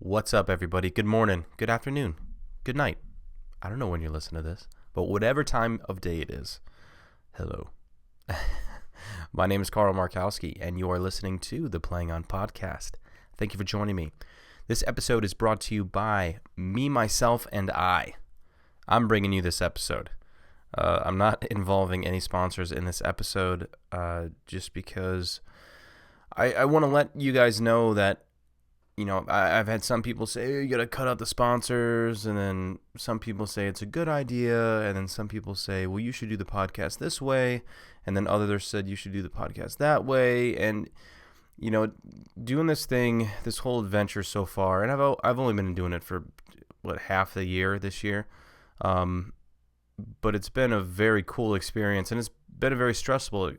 What's up, everybody? Good morning, good afternoon, good night. I don't know when you're listening to this, but whatever time of day it is, hello. My name is Carl Markowski, and you are listening to the Playing On podcast. Thank you for joining me. This episode is brought to you by me, myself, and I. I'm bringing you this episode. I'm not involving any sponsors in this episode just because I want to let you guys know that, you know, I've had some people say, hey, you got to cut out the sponsors, and then some people say it's a good idea, and then some people say, well, you should do the podcast this way, and then others said you should do the podcast that way, and, you know, doing this thing, this whole adventure so far, and I've only been doing it for, half the year this year, but it's been a very cool experience, and it's been a very stressful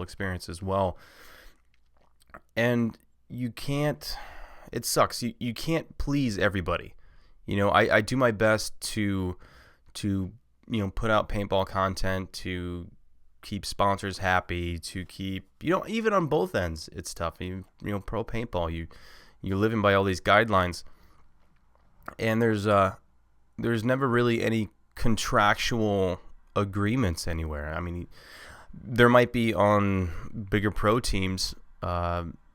experience as well, and you can't... It sucks. You can't please everybody. You know, I do my best to put out paintball content, to keep sponsors happy, to keep, even on both ends, it's tough. Pro paintball, you're living by all these guidelines, and there's never really any contractual agreements anywhere. I mean, there might be on bigger pro teams,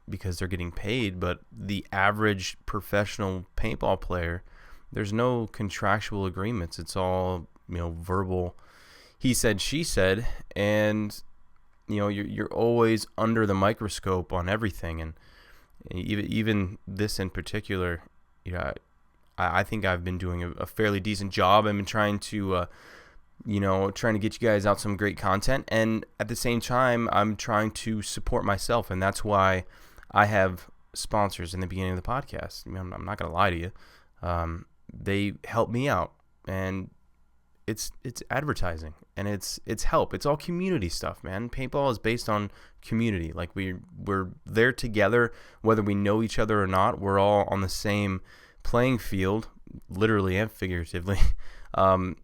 because they're getting paid, but the average professional paintball player, there's no contractual agreements. It's all, verbal, he said, she said, and you're always under the microscope on everything. And even this in particular, I think I've been doing a fairly decent job. I've been trying to get you guys out some great content, and at the same time, I'm trying to support myself, and that's why I have sponsors in the beginning of the podcast. I'm not gonna lie to you. They help me out, and it's advertising, and it's help. It's all community stuff, man. Paintball is based on community. Like we're there together, whether we know each other or not. We're all on the same playing field, literally and figuratively. But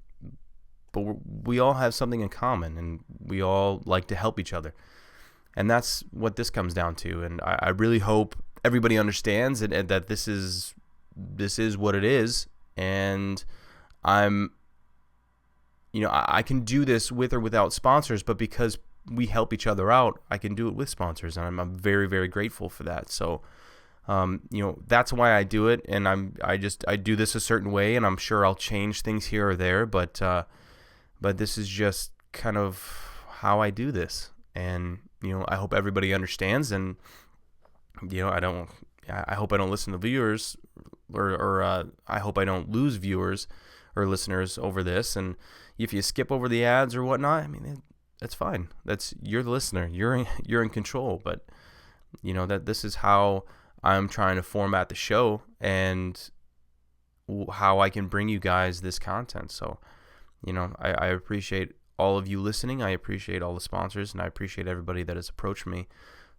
we all have something in common, and we all like to help each other. And that's what this comes down to. And I really hope everybody understands and that this is what it is. And I can do this with or without sponsors, but because we help each other out, I can do it with sponsors. And I'm very, very grateful for that. So, that's why I do it. And I do this a certain way, and I'm sure I'll change things here or there. But this is just kind of how I do this. And, I hope everybody understands, and, I hope I don't listen to viewers or I hope I don't lose viewers or listeners over this. And if you skip over the ads or whatnot, I mean, that's fine. You're the listener. You're in control. But, that this is how I'm trying to format the show and how I can bring you guys this content. So, I appreciate all of you listening. I appreciate all the sponsors, and I appreciate everybody that has approached me.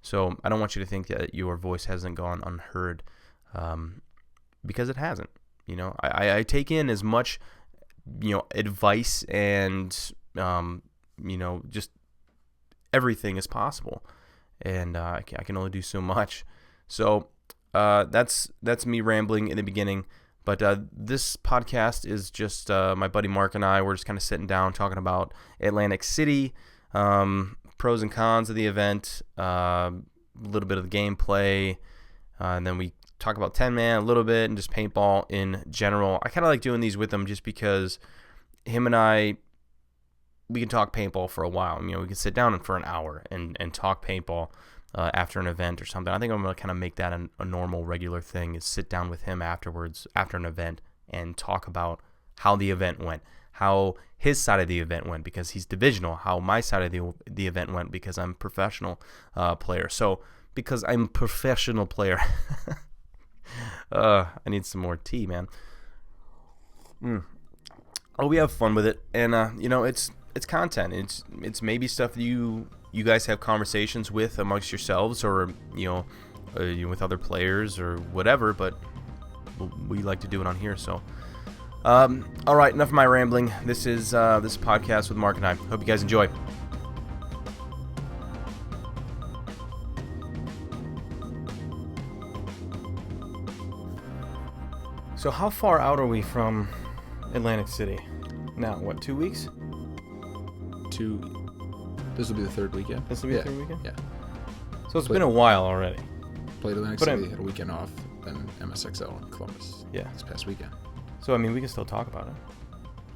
So I don't want you to think that your voice hasn't gone unheard, because it hasn't. I take in as much, advice and, just everything as possible, and I can only do so much. So that's me rambling in the beginning. But this podcast is just my buddy Marc and I. We're just kind of sitting down talking about Atlantic City, pros and cons of the event, a little bit of the gameplay, and then we talk about 10-man a little bit and just paintball in general. I kind of like doing these with him just because him and I, we can talk paintball for a while. We can sit down for an hour and talk paintball after an event or something. I think I'm going to kind of make that a normal, regular thing, is sit down with him afterwards, after an event, and talk about how the event went, how his side of the event went, because he's divisional, how my side of the event went, because I'm a professional player. So, because I'm a professional player, I need some more tea, man. Oh, we have fun with it, and it's content. It's maybe stuff that you guys have conversations with amongst yourselves, or with other players or whatever, but we like to do it on here. So all right, enough of my rambling. This is this podcast with Marc and I. Hope you guys enjoy. So how far out are we from Atlantic City? Now, what, 2 weeks? This will be the third weekend. This will be the third weekend? Yeah. So it's been a while already. Played Atlantic City, had a weekend off, then MSXL in Columbus. Yeah. This past weekend. So, I mean, we can still talk about it.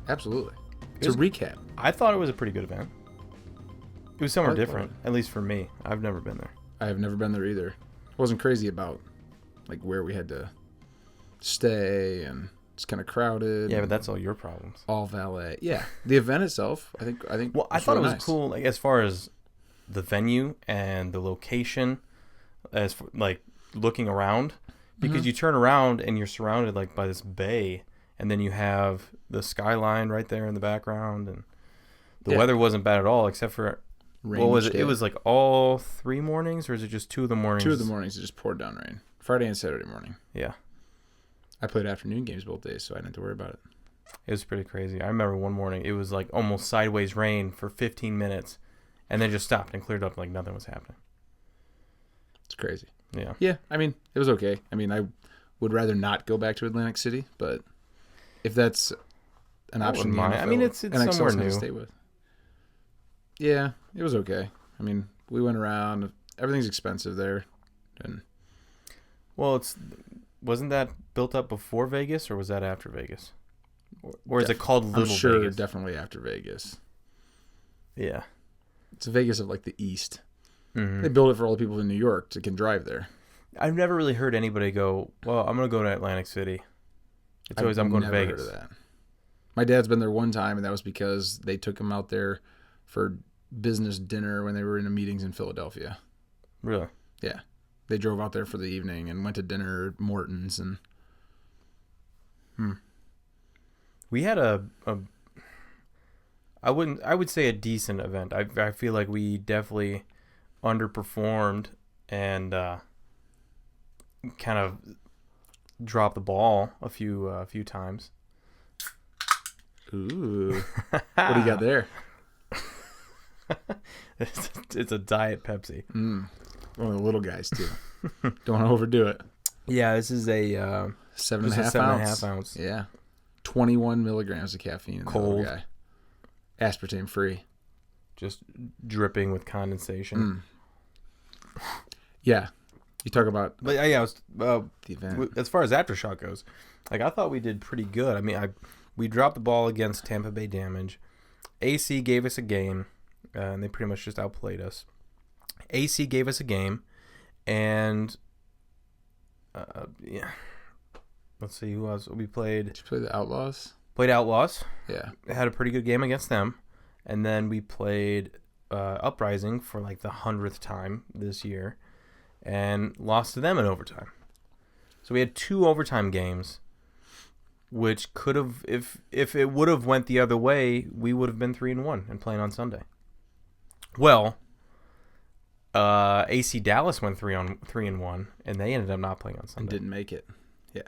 Absolutely. It's a recap. I thought it was a pretty good event. It was somewhere different, at least for me. I've never been there. I have never been there either. I wasn't crazy about like where we had to stay, and it's kind of crowded. Yeah, but that's all your problems. All valet. Yeah. The event itself, I think. Well, I thought really it was nice. cool, like as far as the venue and the location, as for, like looking around, because you turn around and you're surrounded like by this bay, and then you have the skyline right there in the background, and the weather wasn't bad at all, except for what was it? It was like all 3 mornings, or is it just 2 of the mornings? 2 of the mornings it just poured down rain. Friday and Saturday morning. Yeah. I played afternoon games both days, so I didn't have to worry about it. It was pretty crazy. I remember one morning, it was like almost sideways rain for 15 minutes, and then just stopped and cleared up like nothing was happening. It's crazy. Yeah. Yeah, I mean, it was okay. I mean, I would rather not go back to Atlantic City, but if that's an option, I mean, it's NXL's somewhere gonna new. stay with. Yeah, it was okay. I mean, we went around. Everything's expensive there, and well, wasn't that built up before Vegas, or was that after Vegas, or is it called Little I'm sure Vegas? Definitely after Vegas. Yeah, it's Vegas of like the East. Mm-hmm. They built it for all the people in New York that can drive there. I've never really heard anybody go, well, I'm going to go to Atlantic City. It's always, I'm going to Vegas. Heard of that. My dad's been there one time, and that was because they took him out there for business dinner when they were in meetings in Philadelphia. Really? Yeah. They drove out there for the evening and went to dinner at Morton's. And we had I would say a decent event. I feel like we definitely underperformed and kind of dropped the ball a few times. Ooh. What do you got there? It's a Diet Pepsi. One of the little guys, too. Don't want to overdo it. Yeah, this is a 7.5 ounce. Yeah. 21 milligrams of caffeine in cold that little guy. Aspartame free. Just dripping with condensation. Yeah. You talk about but yeah, the event. As far as Aftershock goes, like I thought we did pretty good. I mean, we dropped the ball against Tampa Bay Damage. AC gave us a game, and they pretty much just outplayed us. AC gave us a game, and yeah. Let's see who else we played. Did you play the Outlaws? Played Outlaws. Yeah. Had a pretty good game against them, and then we played Uprising for like the 100th time this year, and lost to them in overtime. So we had 2 overtime games, which could have, if it would have went the other way, we would have been 3-1 and playing on Sunday. Well, AC Dallas went 3-1, and they ended up not playing on Sunday. And didn't make it. Yeah.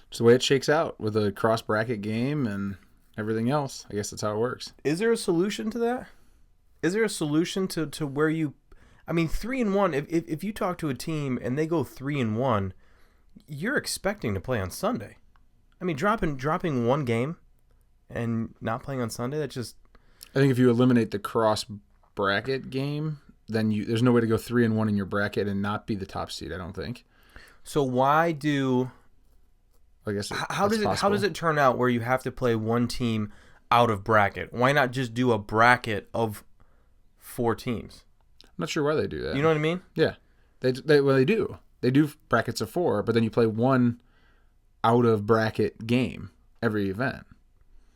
It's the way it shakes out with a cross bracket game and everything else. I guess that's how it works. Is there a solution to that? Is there a solution to where you? I mean, 3-1. If you talk to a team and they go 3-1, you're expecting to play on Sunday. I mean, dropping one game and not playing on Sunday, that just. I think if you eliminate the cross bracket game, then there's no way to go 3-1 in your bracket and not be the top seed. I don't think. So why do? I guess how does it turn out where you have to play one team out of bracket? Why not just do a bracket of 4 teams? I'm not sure why they do that. You know what I mean? Yeah, they do. They do brackets of 4, but then you play one out of bracket game every event.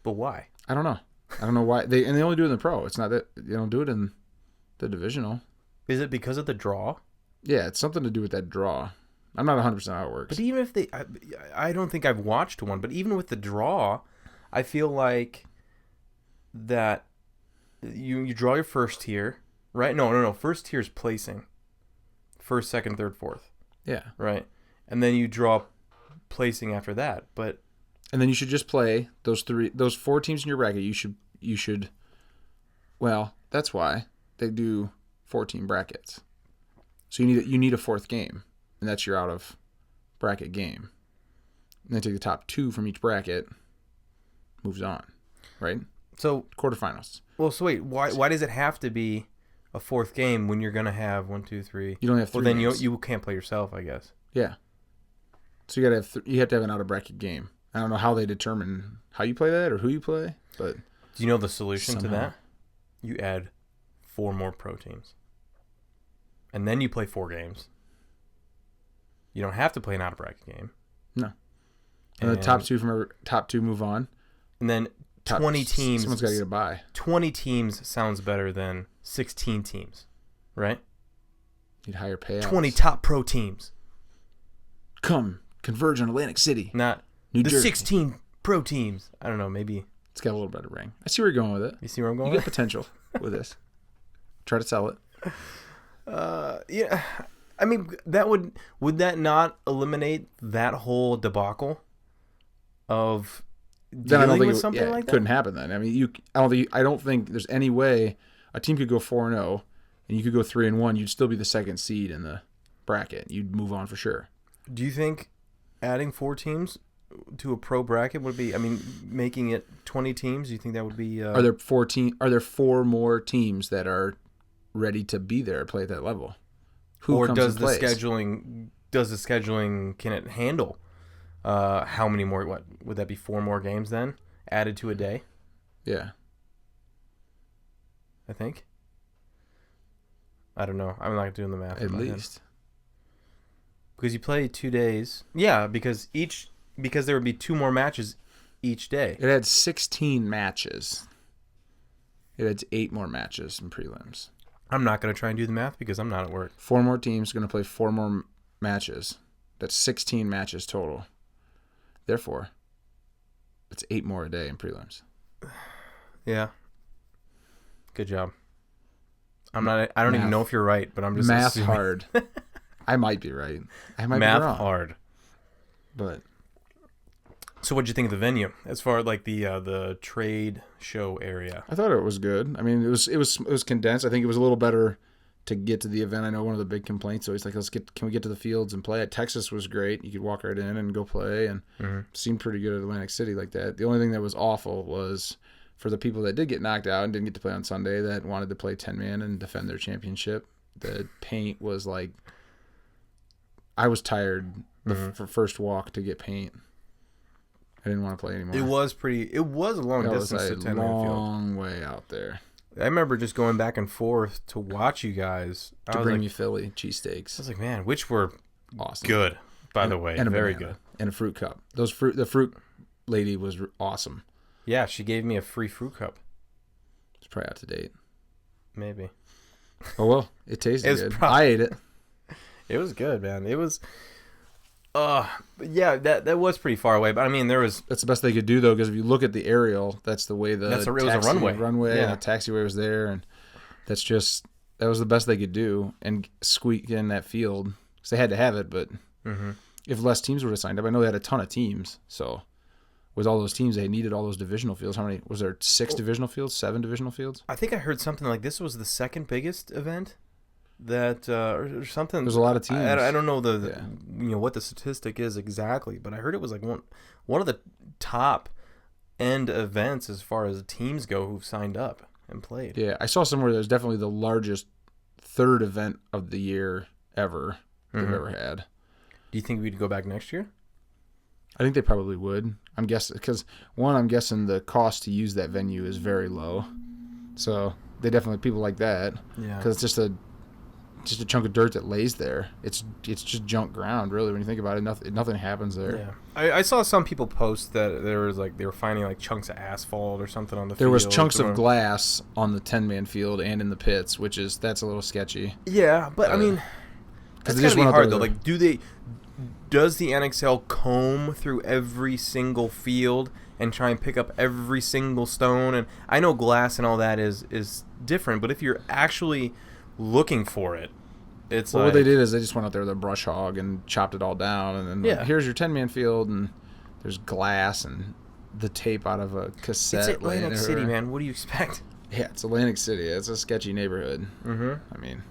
But why? I don't know. I don't know why they only do it in the pro. It's not that they don't do it in the divisional. Is it because of the draw? Yeah, it's something to do with that draw. I'm not 100% how it works. But even if I don't think I've watched one, but even with the draw, I feel like that you draw your first tier, right? No. First tier is placing. First, second, third, fourth. Yeah. Right. And then you draw placing after that. And then you should just play those 4 teams in your bracket. You should. Well, that's why they do 14 brackets. So you need a 4th game, and that's your out of bracket game. And they take the top 2 from each bracket, moves on, right? So quarterfinals. Well, so wait, why does it have to be a 4th game when you're gonna have 1, 2, 3? You don't have 3 Well, then games. you can't play yourself, I guess. Yeah. So you have to have an out of bracket game. I don't know how they determine how you play that or who you play, but do you know the solution to somehow. that? You add 4 more pro teams, and then you play 4 games. You don't have to play an out of bracket game. No. And the top 2 move on. And then 20 teams. Someone's got to get a bye. 20 teams sounds better than 16 teams, right? Need higher payouts. 20 top pro teams. Come converge on Atlantic City. Not New the Jersey. 16 pro teams. I don't know. Maybe. It's got a little better ring. I see where you're going with it. You see where I'm going You with got potential with this. Try to sell it. Yeah. I mean, would that not eliminate that whole debacle of Then I don't dealing think with something it like that? couldn't happen then. I mean, I don't think there's any way a team could go 4-0 and you could go 3-1. You'd still be the 2nd seed in the bracket. You'd move on for sure. Do you think adding 4 teams to a pro bracket would be? I mean, making it 20 teams. Do you think that would be? Are there 4 more teams that are ready to be there, play at that level? Or does the scheduling can it handle how many more? What would that be? 4 more games then added to a day? Yeah. I think. I don't know. I'm not doing the math. At least. Because you play 2 days. Yeah, because there would be 2 more matches each day. It had 16 matches. It had 8 more matches in prelims. I'm not going to try and do the math because I'm not at work. 4 more teams going to play 4 more matches. That's 16 matches total. Therefore, it's 8 more a day in prelims. Yeah. Good job. I don't even know if you're right, but I'm just math assuming. hard. I might be right. I might Math be wrong. hard. But So what'd you think of the venue as far as like the trade show area? I thought it was good. I mean, it was condensed. I think it was a little better to get to the event. I know one of the big complaints always like, can we get to the fields and play? Texas was great. You could walk right in and go play, and seemed pretty good at Atlantic City like that. The only thing that was awful was for the people that did get knocked out and didn't get to play on Sunday that wanted to play 10-man and defend their championship. The paint was like, I was tired for first walk to get paint. I didn't want to play anymore. It was a long distance to 10-man field. Long way out there. I remember just going back and forth to watch you guys. To bring me Philly cheesesteaks. I was like, man, which were awesome. Good, by the way. And very good. And a fruit cup. The fruit lady was awesome. Yeah, she gave me a free fruit cup. It's probably out to date. Maybe. Oh, well, it tasted good. I ate it. It was good, man. It was... yeah, that was pretty far away, but I mean, that's the best they could do though, because if you look at the aerial, that's the way it was a runway, yeah. And the taxiway was there, and that was the best they could do and squeak in that field because they had to have it. But if less teams would have signed up, I know they had a ton of teams, so with all those teams, they needed all those divisional fields. How many was there? 6 divisional fields, 7 divisional fields? I think I heard something like this was the second biggest event. That or something. There's a lot of teams. I don't know what the statistic is exactly, but I heard it was like one of the top end events as far as teams go who've signed up and played. Yeah, I saw somewhere there's definitely the largest 3rd event of the year ever they've ever had. Do you think we'd go back next year? I think they probably would. I'm guessing because I'm guessing the cost to use that venue is very low, so they definitely people like that. Yeah, because it's just a chunk of dirt that lays there. It's just junk ground, really. When you think about it, nothing happens there. Yeah, I saw some people post that there was like they were finding like chunks of asphalt or something on the field. There was chunks of glass on the 10-man field and in the pits, that's a little sketchy. Yeah, but I mean, that's gotta be hard though. Like, does the NXL comb through every single field and try and pick up every single stone? And I know glass and all that is different, but if you're actually looking for it, it's what they did is they just went out there with a brush hog and chopped it all down, and then here's your 10-man field, and there's glass and the tape out of a cassette. It's Atlantic City, man. What do you expect? Yeah, it's Atlantic City. It's a sketchy neighborhood. I mean,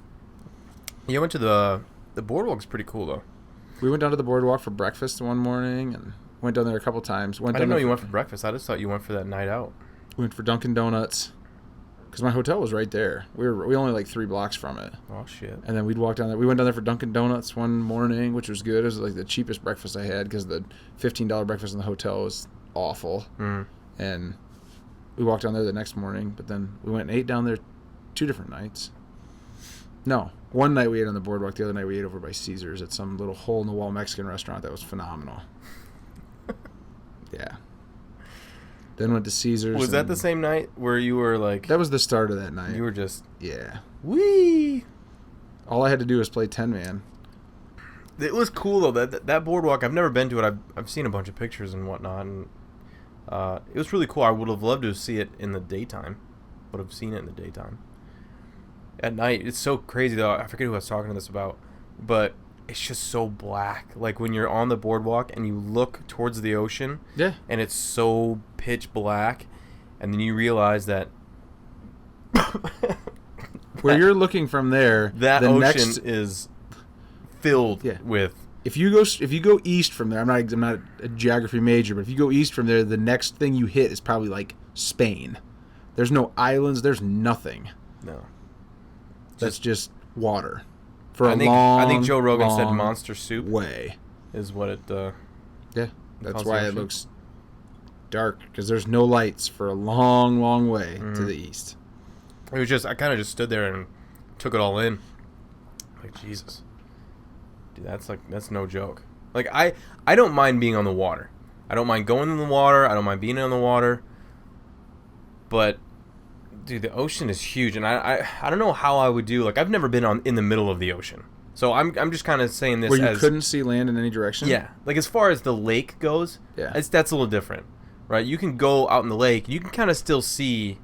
you went to the boardwalk's pretty cool though. We went down to the boardwalk for breakfast one morning, and Went down there a couple times. I didn't know you went for breakfast. I just thought you went for that night out. Went for Dunkin' Donuts because my hotel was right there. We only like 3 blocks from it. Oh shit! And then we'd walk down there. We went down there for Dunkin' Donuts one morning, which was good. It was like the cheapest breakfast I had because the $15 breakfast in the hotel was awful. And we walked down there the next morning, but then we went and ate down there 2 different nights. No, one night we ate on the boardwalk. The other night we ate over by Caesars at some little hole-in-the-wall Mexican restaurant that was phenomenal. Yeah. Then went to Caesars. Was that the same night where you were like... That was the start of that night. You were just... Yeah. Whee! All I had to do was play 10-man. It was cool, though. That boardwalk, I've never been to it. I've seen a bunch of pictures and whatnot. And it was really cool. I would have loved to see it in the daytime. Would have seen it in the daytime. At night, it's so crazy, though. I forget who I was talking to this about. But it's just so black. Like, when you're on the boardwalk and you look towards the ocean. Yeah. And it's so pitch black. And then you realize that... Where you're looking from there... That ocean is filled with... If you go east from there, I'm not a geography major, but if you go east from there, the next thing you hit is probably like Spain. There's no islands. There's nothing. No. That's just water. For I think Joe Rogan said monster soup way is what it. Yeah, that's why it looks dark because there's no lights for a long, long way to the east. It was just I kind of just stood there and took it all in. Like Jesus, dude, that's no joke. Like I don't mind being on the water. I don't mind going in the water. I don't mind being on the water. But dude, the ocean is huge, and I don't know how I would do. Like, I've never been in the middle of the ocean, so I'm just kind of saying this. Where you couldn't see land in any direction. Yeah, like as far as the lake goes, that's a little different, right? You can go out in the lake, you can kind of still see,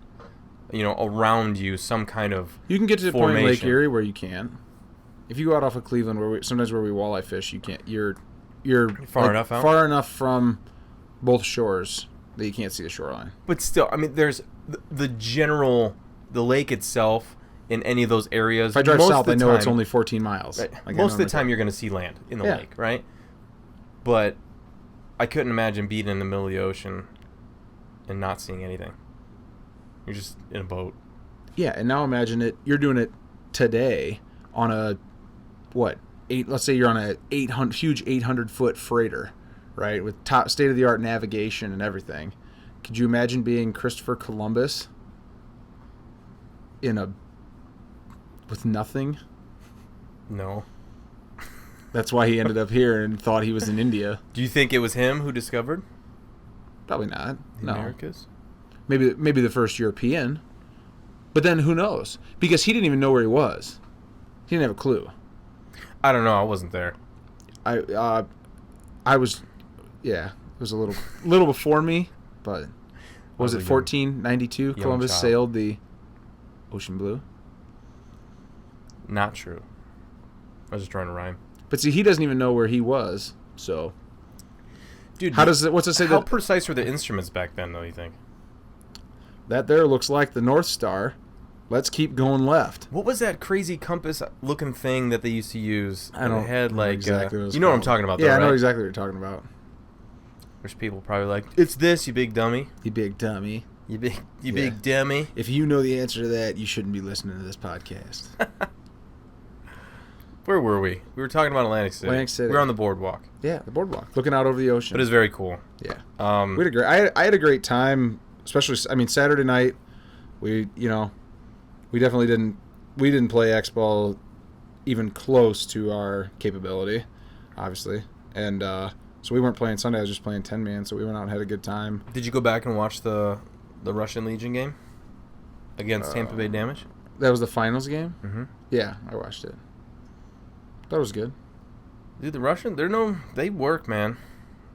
around you some kind of. You can get to the point in Lake Erie where you can. If you go out off of Cleveland, where we walleye fish, you can't. You're far enough out? Far enough from both shores that you can't see the shoreline. But still, I mean, there's the lake itself in any of those areas. If I drive south, I know it's only 14 miles. Right. Like most of the time, you're going to see land in the lake, right? But I couldn't imagine being in the middle of the ocean and not seeing anything. You're just in a boat. Yeah, and now imagine it. You're doing it today on a let's say you're on a huge 800-foot freighter, right, with top state-of-the-art navigation and everything. Could you imagine being Christopher Columbus with nothing? No. That's why he ended up here and thought he was in India. Do you think it was him who discovered? Probably not. The Americas? Maybe the first European. But then who knows? Because he didn't even know where he was. He didn't have a clue. I don't know. I wasn't there. I was, it was a little before me, but was it 1492? Columbus sailed the ocean blue. Not true. I was just trying to rhyme. But see, he doesn't even know where he was. So, dude, what's it say? How precise were the instruments back then, though? You think that there looks like the North Star? Let's keep going left. What was that crazy compass-looking thing that they used to use? I don't know exactly you know what I'm talking about, though, yeah, right? I know exactly what you're talking about. There's people probably like, it's this, you big dummy. You big dummy. You big dummy. If you know the answer to that, you shouldn't be listening to this podcast. Where were we? We were talking about Atlantic City. Atlantic City. We were on the boardwalk. Yeah, the boardwalk, looking out over the ocean. But it was very cool. Yeah. I had a great time, especially. I mean, Saturday night, we definitely didn't play X-ball even close to our capability, obviously, and so we weren't playing Sunday. I was just playing 10-man, so we went out and had a good time. Did you go back and watch the Russian Legion game against Tampa Bay Damage? That was the finals game? Mm-hmm. Yeah, I watched it. That was good. Dude, the Russian, they work, man.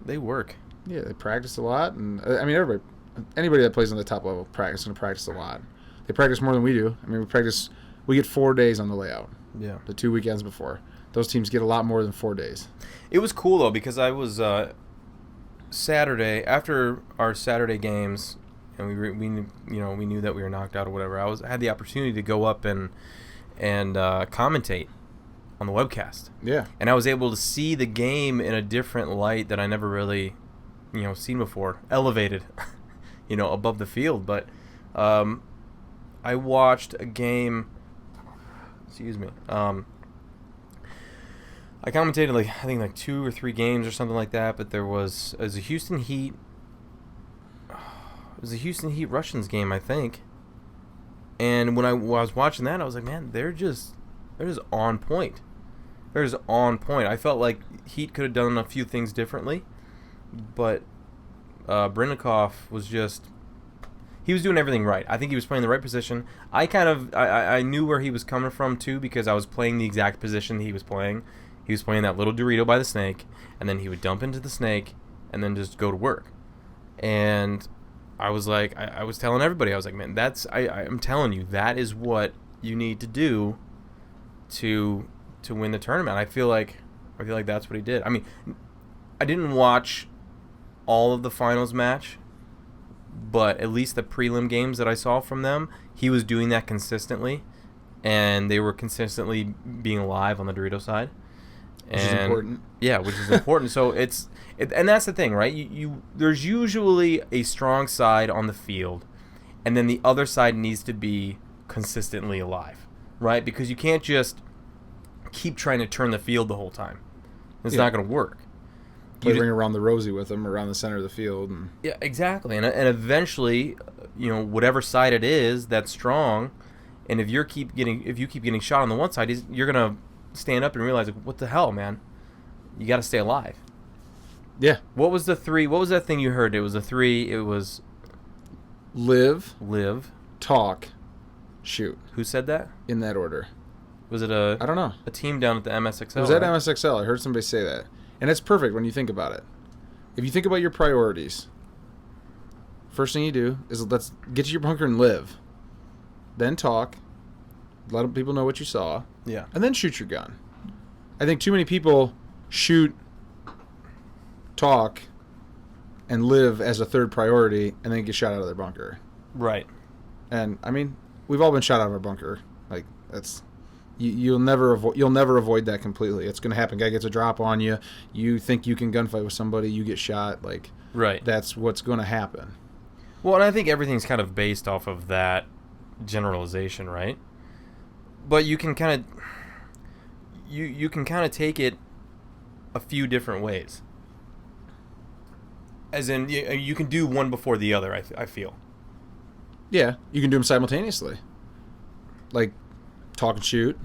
They work. Yeah, they practice a lot, and I mean, anybody that plays on the top level is going to practice a lot. They practice more than we do. I mean, we get 4 days on the layout. Yeah. The 2 weekends before. Those teams get a lot more than 4 days. It was cool, though, because I was Saturday, after our Saturday games, and we knew that we were knocked out or whatever, I had the opportunity to go up and commentate on the webcast. Yeah. And I was able to see the game in a different light that I never really seen before, elevated, above the field. But I watched a game. Excuse me. I commentated I think 2 or 3 games or something like that. But it was a Houston Heat. It was a Houston Heat Russians game, I think. And when I was watching that, I was like, man, they're just on point. They're just on point. I felt like Heat could have done a few things differently, but Brinnikov he was doing everything right. I think he was playing the right position. I knew where he was coming from too, because I was playing the exact position he was playing. He was playing that little Dorito by the snake, and then he would dump into the snake, and then just go to work. And I was like, I was telling everybody, I was like, man, I'm telling you, that is what you need to do to win the tournament. I feel like that's what he did. I mean, I didn't watch all of the finals match, but at least the prelim games that I saw from them, he was doing that consistently, and they were consistently being alive on the Dorito side. Which is important. Yeah, which is important. So and that's the thing, right? There's usually a strong side on the field, and then the other side needs to be consistently alive, right? Because you can't just keep trying to turn the field the whole time. It's not going to work. Play ring around the rosy with them, around the center of the field. Yeah, exactly. And eventually, whatever side it is that's strong, and if you keep getting shot on the one side, you're going to stand up and realize, like, what the hell, man? You got to stay alive. Yeah. What was the 3? What was that thing you heard? It was a 3. It was live, talk, shoot. Who said that? In that order. Was it I don't know. A team down at the MSXL? It was at MSXL. I heard somebody say that. And it's perfect when you think about it. If you think about your priorities, first thing you do is let's get to your bunker and live. Then talk. Let people know what you saw. Yeah. And then shoot your gun. I think too many people shoot, talk, and live as a third priority, and then get shot out of their bunker. Right. And I mean, we've all been shot out of our bunker. Like, that's you'll never avoid that completely. It's going to happen. Guy gets a drop on you. You think you can gunfight with somebody, you get shot. Like, right. That's what's going to happen. Well, and I think everything's kind of based off of that generalization, right? But you can kind of you can kind of take it a few different ways. As in, you can do one before the other, I feel. Yeah, you can do them simultaneously. Like, talk and shoot,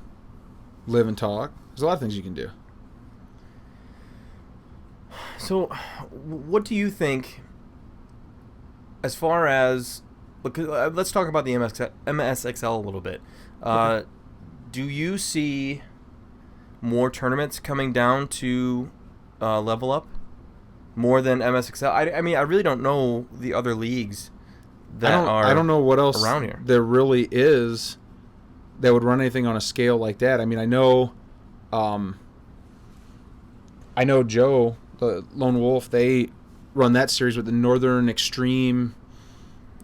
live and talk. There's a lot of things you can do. So, what do you think, as far as... let's talk about the MSXL a little bit. Okay. Do you see more tournaments coming down to level up? More than MSXL? I mean, I really don't know the other leagues I don't know what else around here there really is that would run anything on a scale like that. I mean, I know Joe, the Lone Wolf, they run that series with the Northern Extreme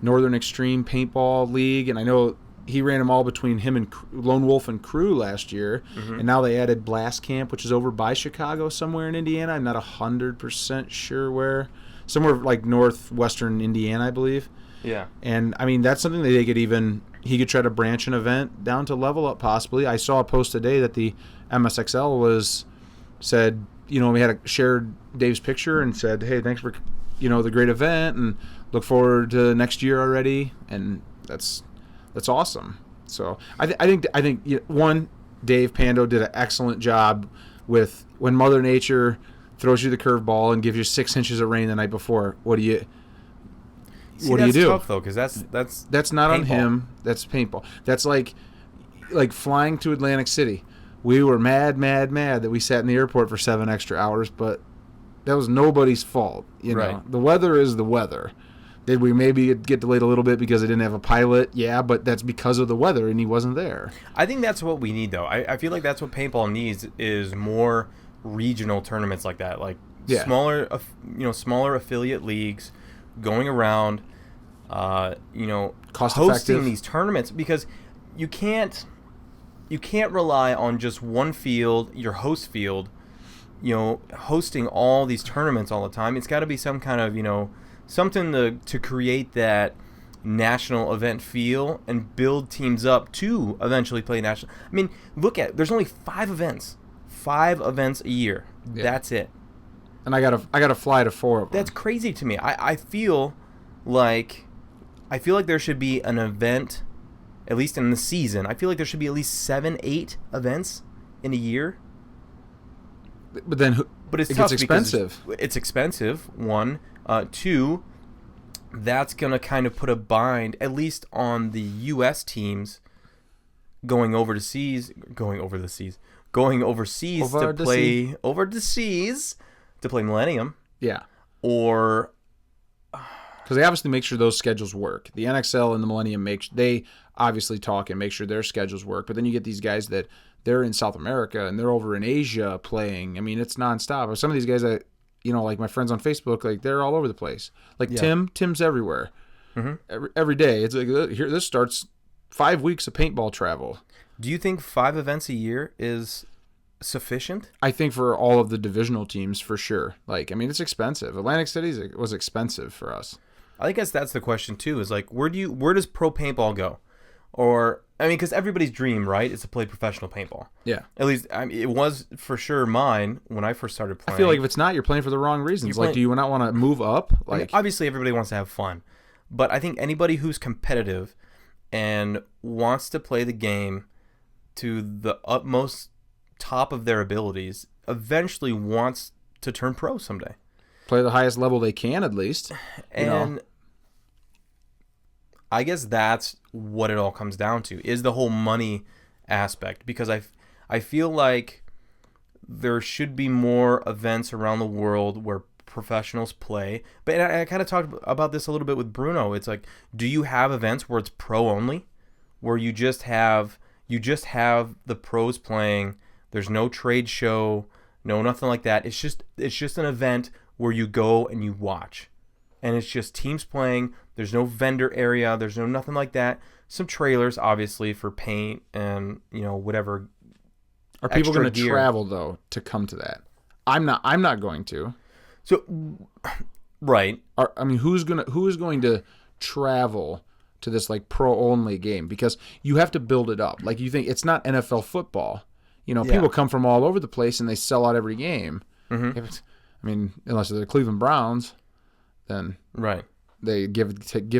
Paintball League, and I know he ran them all between him and Lone Wolf and Crew last year, and now they added Blast Camp, which is over by Chicago somewhere in Indiana. I'm not 100% sure where. Somewhere like northwestern Indiana, I believe. Yeah. And, I mean, that's something that he could try to branch an event down to level up possibly. I saw a post today that the MSXL said, we had shared Dave's picture and said, hey, thanks for, the great event, and look forward to next year already. And that's awesome. So I think Dave Pando did an excellent job with when Mother Nature throws you the curveball and gives you 6 inches of rain the night before. What do you do? That's tough though, because that's not paintball. On him. That's paintball. That's like flying to Atlantic City. We were mad that we sat in the airport for 7 extra hours, but that was nobody's fault. Right. The weather is the weather. Did we maybe get delayed a little bit because they didn't have a pilot? Yeah, but that's because of the weather, and he wasn't there. I think that's what we need, though. I feel like that's what paintball needs is more regional tournaments like that, smaller affiliate leagues going around, hosting these tournaments, because you can't rely on just one field, your host field, hosting all these tournaments all the time. It's got to be some kind of, something to create that national event feel and build teams up to eventually play national. I mean, there's only 5 events. 5 events a year. Yeah. That's it. And I gotta fly to 4 of them. That's crazy to me. I feel like there should be an event, at least in the season. I feel like there should be at least 7, 8 events in a year. But then, it's tough expensive. It's expensive. 1, 2. That's gonna kind of put a bind, at least on the U.S. teams going overseas to play Millennium. Yeah. Or because they obviously make sure those schedules work. The NXL and the Millennium they obviously talk and make sure their schedules work. But then you get these guys that they're in South America and they're over in Asia playing. I mean, it's nonstop. Some of these guys that, like my friends on Facebook, like they're all over the place. Like Tim's everywhere. Mm-hmm. Every day. It's like, here, this starts 5 weeks of paintball travel. Do you think 5 events a year is sufficient? I think for all of the divisional teams, for sure. Like, I mean, it's expensive. Atlantic City was expensive for us. I guess that's the question too. Is like, where does pro paintball go? Or because everybody's dream, right, is to play professional paintball. Yeah. At least it was for sure mine when I first started playing. I feel like if it's not, you're playing for the wrong reasons. Like, do you not want to move up? Like, obviously everybody wants to have fun, but I think anybody who's competitive and wants to play the game to the utmost top of their abilities eventually wants to turn pro someday. Play the highest level they can, at least. And I guess that's what it all comes down to, is the whole money aspect. Because I feel like there should be more events around the world where professionals play. But I kind of talked about this a little bit with Bruno. It's like, do you have events where it's pro only, where you just have the pros playing? There's no trade show, no nothing like that. It's just an event where you go and you watch, and it's just teams playing. There's no vendor area. There's no nothing like that. Some trailers, obviously, for paint and whatever. Are people going to travel though to come to that? I'm not going to. So, right. Who's going to travel to this like pro only game? Because you have to build it up. Like, you think it's not NFL football. People come from all over the place and they sell out every game. Mm-hmm. Unless they're the Cleveland Browns, then right. They give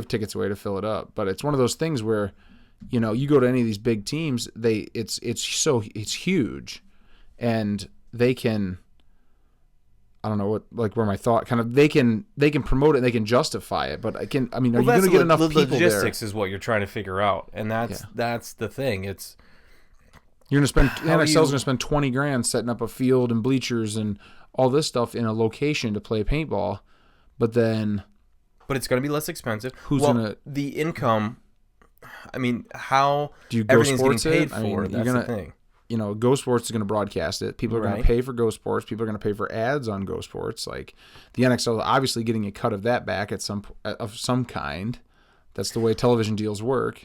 tickets away to fill it up. But it's one of those things where, you go to any of these big teams, it's huge, and they can. I don't know where my thought kind of they can promote it and they can justify it, but are you going to get enough people there? Logistics is what you're trying to figure out, and that's the thing. It's you're going to spend NXL's going to spend $20,000 setting up a field and bleachers and all this stuff in a location to play paintball, but it's going to be less expensive. The income? How do you go everything's getting paid for? That's the thing. Go Sports is going to broadcast it. People are going to pay for Go Sports. People are going to pay for ads on Go Sports. Like, the NXL is obviously getting a cut of that back of some kind. That's the way television deals work.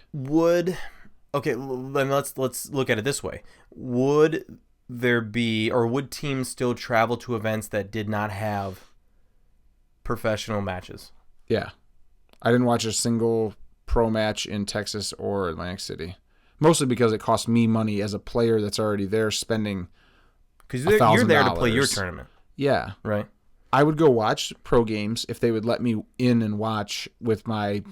Okay, then let's look at it this way. Would there be, or would teams still travel to events that did not have professional matches? Yeah. I didn't watch a single pro match in Texas or Atlantic City. Mostly because it costs me money as a player that's already there spending because you're there to play your tournament. Yeah. Right. I would go watch pro games if they would let me in and watch with my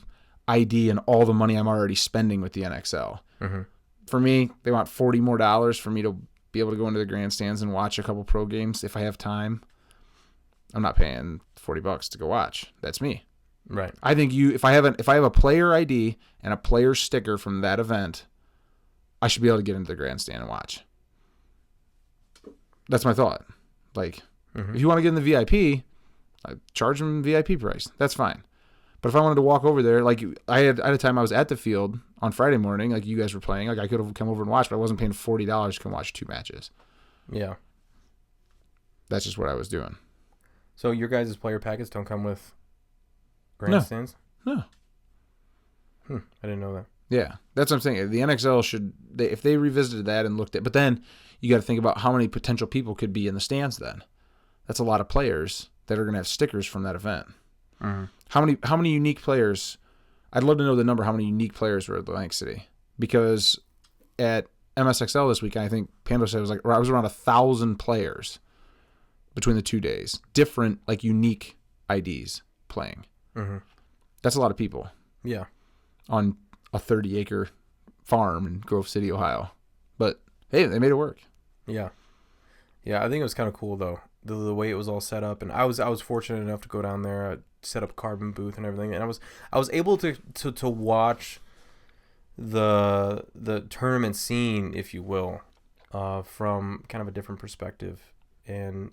ID and all the money I'm already spending with the NXL. Mm-hmm. For me, they want $40 more for me to be able to go into the grandstands and watch a couple pro games if I have time. I'm not paying $40 to go watch. That's me. Right. I think if I have a player ID and a player sticker from that event, I should be able to get into the grandstand and watch. That's my thought. Like, if you want to get in the VIP, I charge them VIP price. That's fine. But if I wanted to walk over there, like I had a time I was at the field on Friday morning, like you guys were playing, like I could have come over and watched, but I wasn't paying $40 to come watch 2 matches. Yeah. That's just what I was doing. So your guys' player packets don't come with grandstands? No. I didn't know that. Yeah, that's what I'm saying. The NXL if they revisited that and looked at, but then you got to think about how many potential people could be in the stands then. That's a lot of players that are going to have stickers from that event. Mm-hmm. How many unique players? I'd love to know the number. How many unique players were at Atlantic City? Because at MSXL this weekend, I think Pando said it was around 1,000 players between the 2 days. Different, like, unique IDs playing. Mm-hmm. That's a lot of people. Yeah. On a 30-acre farm in Grove City, Ohio. But hey, they made it work. Yeah. Yeah, I think it was kind of cool though. The way it was all set up, and I was fortunate enough to go down there, set up a carbon booth and everything, and I was able to watch the tournament scene, if you will, from kind of a different perspective. And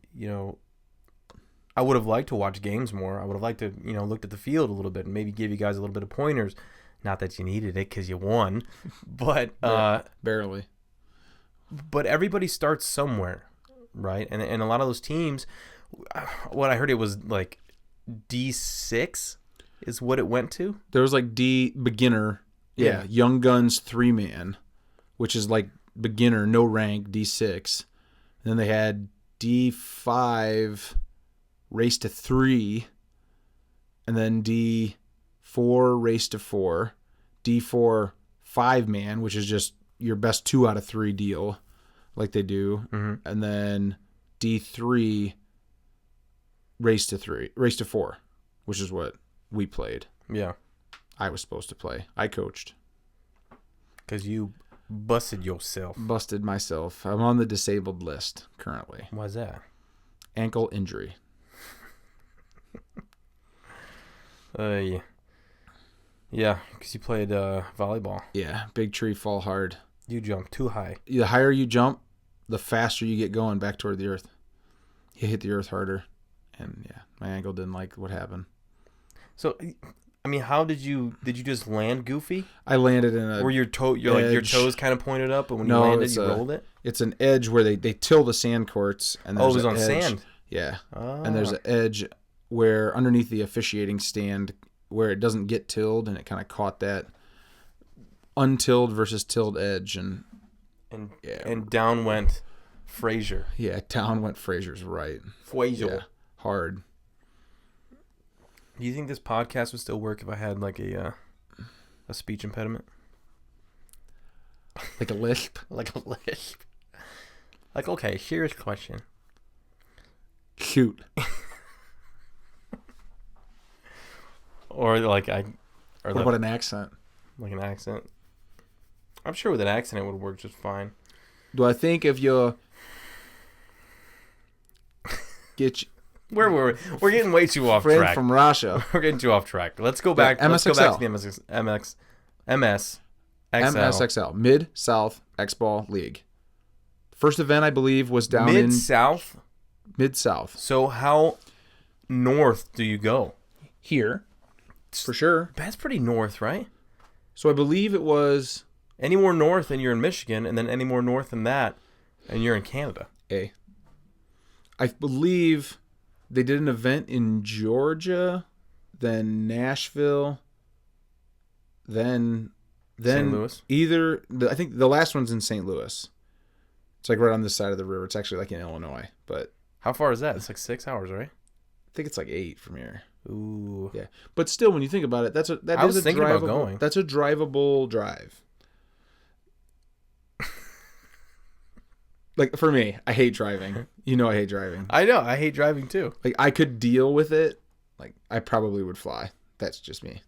I would have liked to watch games more. I would have liked to looked at the field a little bit and maybe give you guys a little bit of pointers. Not that you needed it because you won, but barely. But everybody starts somewhere, right? And a lot of those teams, what I heard, it was like D6 is what it went to. There was like D beginner, yeah. Young Guns 3-man, which is like beginner, no rank, D6. And then they had D5 race to 3, and then D4 race to 4, D4 5-man, which is just your best 2 out of 3 deal, like they do, and then D3 race to 4, which is what we played. Yeah, I was supposed to play. I coached. Because you busted yourself. Busted myself. I'm on the disabled list currently. Why's that? Ankle injury. Yeah, because you played volleyball. Yeah, big tree, fall hard. You jumped too high. The higher you jump, the faster you get going back toward the earth. You hit the earth harder. And yeah, my ankle didn't like what happened. So, I mean, how did you just land goofy? I landed in a where your toes kind of pointed up, but when you landed, you rolled it? It's an edge where they till the sand courts. And it was on sand. Yeah. And there's an edge where underneath the officiating stand where it doesn't get tilled, and it kind of caught that untilled versus tilled edge, and down went Frazier. Yeah, down went Frazier's right. Frazier. Yeah, hard. Do you think this podcast would still work if I had like a speech impediment? Like a lisp? Like a lisp. Like, okay, serious question. Shoot. Or like what about an accent? Like an accent. I'm sure with an accent it would work just fine. Do I think if you get where were we? We're getting way too off friend track. From Russia. We're getting too off track. Let's go back. MSXL. Let's go back to the MSXL Mid South X Ball League. First event I believe was down in Mid-South? Mid-South. So how north do you go? Here. For sure. That's pretty north, right? So I believe it was any more north and you're in Michigan, and then any more north than that and you're in Canada. I believe they did an event in Georgia, then Nashville, then St. Louis. I think the last one's in St. Louis. It's like right on this side of the river. It's actually like in Illinois, but how far is that? It's like 6 hours, right? I think it's like 8 from here. Ooh. Yeah, but still, when you think about it, that's a thinking about going. That's a drivable drive. Like for me, I hate driving. You know, I hate driving. I know, I hate driving too. Like I could deal with it. Like I probably would fly. That's just me.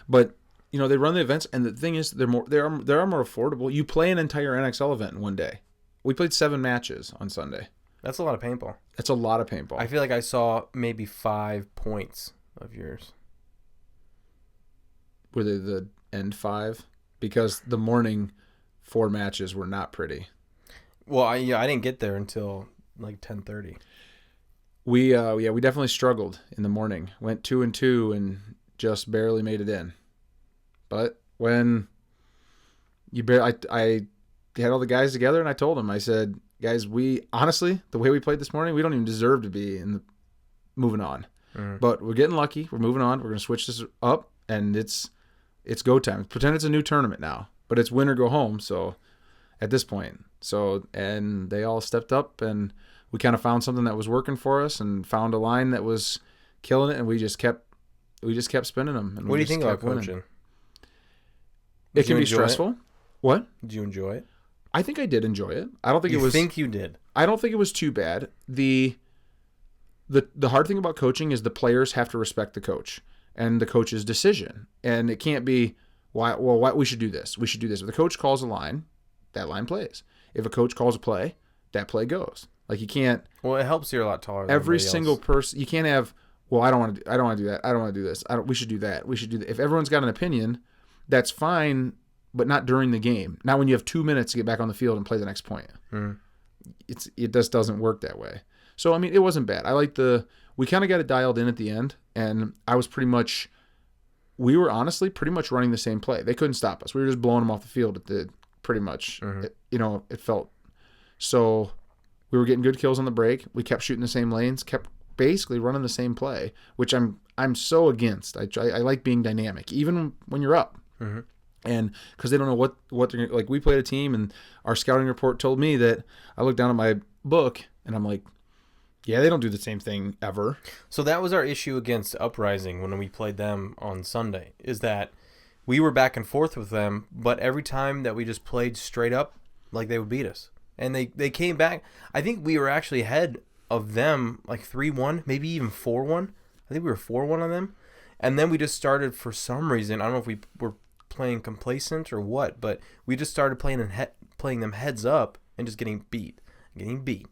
But you know, they run the events, and the thing is, they are more affordable. You play an entire NXL event in one day. We played 7 matches on Sunday. That's a lot of paintball. That's a lot of paintball. I feel like I saw maybe 5 points of yours. Were they the end 5? Because the morning 4 matches were not pretty. Well, I didn't get there until like 10:30. We definitely struggled in the morning. Went 2-2 and just barely made it in. But when I had all the guys together, and I told them, I said, guys, we honestly, the way we played this morning, we don't even deserve to be moving on. But we're getting lucky. We're moving on. We're going to switch this up, and it's it's go time. Pretend it's a new tournament now, but it's win or go home. So at this point, and they all stepped up, and we kind of found something that was working for us, and found a line that was killing it, and we just kept spinning them. And what do you think about coaching? It can be stressful. What? Did you enjoy it? I think I did enjoy it. I don't think it was. You think you did? I don't think it was too bad. The hard thing about coaching is the players have to respect the coach and the coach's decision, and it can't be why we should do this. We should do this. If the coach calls a line, that line plays. If a coach calls a play, that play goes. Like, you can't. Well, it helps you're a lot taller. Every single person. You can't have. Well, I don't want to do that. I don't want to do this. We should do that. We should do that. If everyone's got an opinion, that's fine, but not during the game. Not when you have 2 minutes to get back on the field and play the next point. It just doesn't work that way. So, I mean, it wasn't bad. We kind of got it dialed in at the end, and we were honestly pretty much running the same play. They couldn't stop us. We were just blowing them off the field pretty much. It felt. So we were getting good kills on the break. We kept shooting the same lanes, kept basically running the same play, which I'm so against. I like being dynamic, even when you're up. And because they don't know what they're gonna, like. We played a team, and our scouting report told me that I looked down at my book, and I'm like, yeah, they don't do the same thing ever. So that was our issue against Uprising when we played them on Sunday, is that we were back and forth with them, but every time that we just played straight up, like, they would beat us. And they came back. I think we were actually ahead of them like 3-1, maybe even 4-1. I think we were 4-1 on them. And then we just started, for some reason, I don't know if we were playing complacent or what, but we just started playing them heads up and just getting beat. And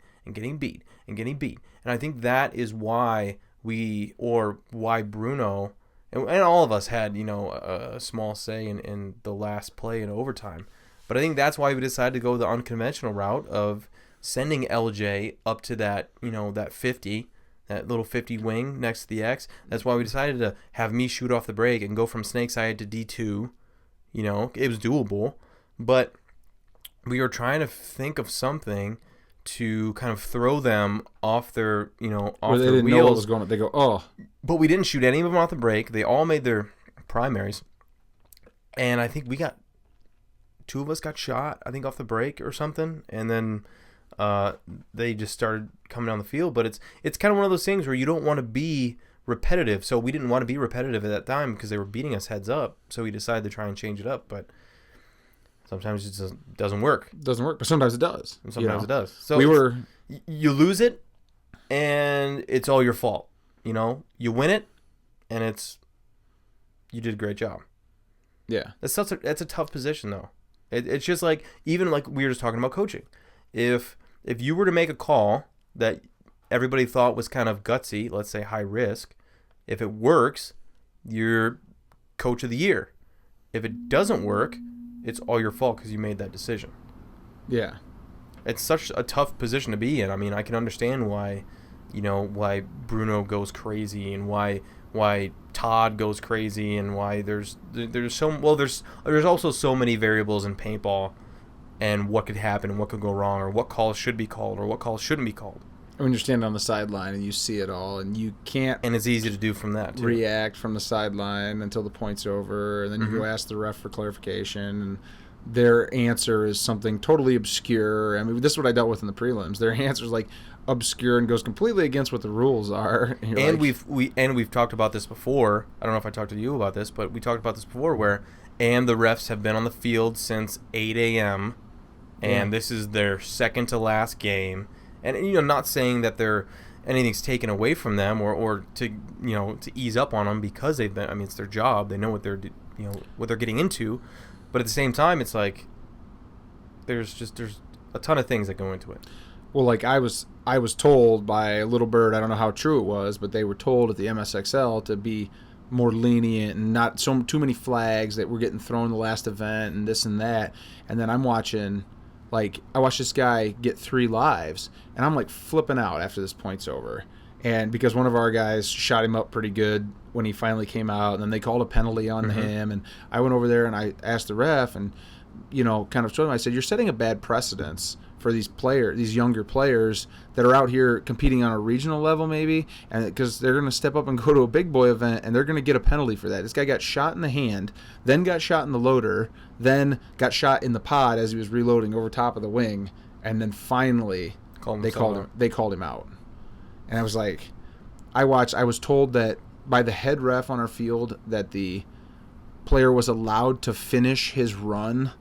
I think that is why why Bruno and all of us had, a small say in the last play in overtime. But I think that's why we decided to go the unconventional route of sending LJ up to that, that 50, that little 50 wing next to the X. That's why we decided to have me shoot off the break and go from snake side to D2. It was doable, but we were trying to think of something to kind of throw them off their, off their didn't wheels. Know what was going on. They go, oh. But we didn't shoot any of them off the break. They all made their primaries. And I think 2 of us got shot, I think, off the break or something. And then they just started coming down the field. But it's kind of one of those things where you don't want to be repetitive. So we didn't want to be repetitive at that time because they were beating us heads up. So we decided to try and change it up. But sometimes it just doesn't work. It doesn't work, but sometimes it does. And sometimes it does. So you lose it, and it's all your fault. You win it, and you did a great job. Yeah. That's a tough position, though. It's just like, even like we were just talking about coaching. If you were to make a call that everybody thought was kind of gutsy, let's say high risk, if it works, you're coach of the year. If it doesn't work, it's all your fault because you made that decision. Yeah. It's such a tough position to be in. I mean, I can understand why Bruno goes crazy and why Todd goes crazy and why there's also so many variables in paintball and what could happen and what could go wrong or what calls should be called or what calls shouldn't be called. When you're standing on the sideline and you see it all and you can't... And it's easy to do from that, too. React from the sideline until the point's over, and then you go ask the ref for clarification, and their answer is something totally obscure. I mean, this is what I dealt with in the prelims. Their answer is like obscure and goes completely against what the rules are. And we've talked about this before. I don't know if I talked to you about this, but we talked about this before where the refs have been on the field since 8 a.m., and this is their second to last game. And not saying that anything's taken away from them or to ease up on them because they've been. I mean, it's their job. They know what they're getting into, but at the same time, it's like there's a ton of things that go into it. Well, like I was told by Little Bird. I don't know how true it was, but they were told at the MSXL to be more lenient and not too many flags that were getting thrown in the last event and this and that. And then I'm watching. Like, I watched this guy get 3 lives, and I'm, like, flipping out after this point's over. And because one of our guys shot him up pretty good when he finally came out, and then they called a penalty on him. And I went over there and I asked the ref and, kind of told him, I said, you're setting a bad precedence for these younger players that are out here competing on a regional level maybe, and because they're going to step up and go to a big boy event and they're going to get a penalty for that. This guy got shot in the hand, then got shot in the loader, then got shot in the pod as he was reloading over top of the wing, and then finally they called him out. And I was like, I was told that by the head ref on our field that the player was allowed to finish his run,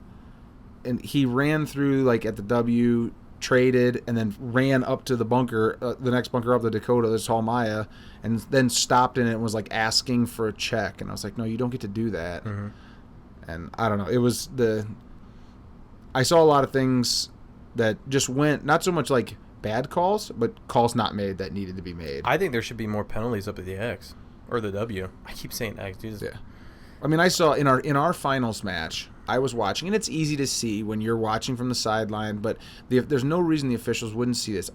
and he ran through like at the W, traded, and then ran up to the bunker, the next bunker up the Dakota, the Tall Maya, and then stopped in it and was like asking for a check. And I was like, no, you don't get to do that. Mm-hmm. And I don't know. I saw a lot of things that just went, not so much like bad calls, but calls not made that needed to be made. I think there should be more penalties up at the X or the W. I keep saying X. Jesus. Yeah. I mean, I saw in our finals match, I was watching, and it's easy to see when you're watching from the sideline, but there's no reason the officials wouldn't see this.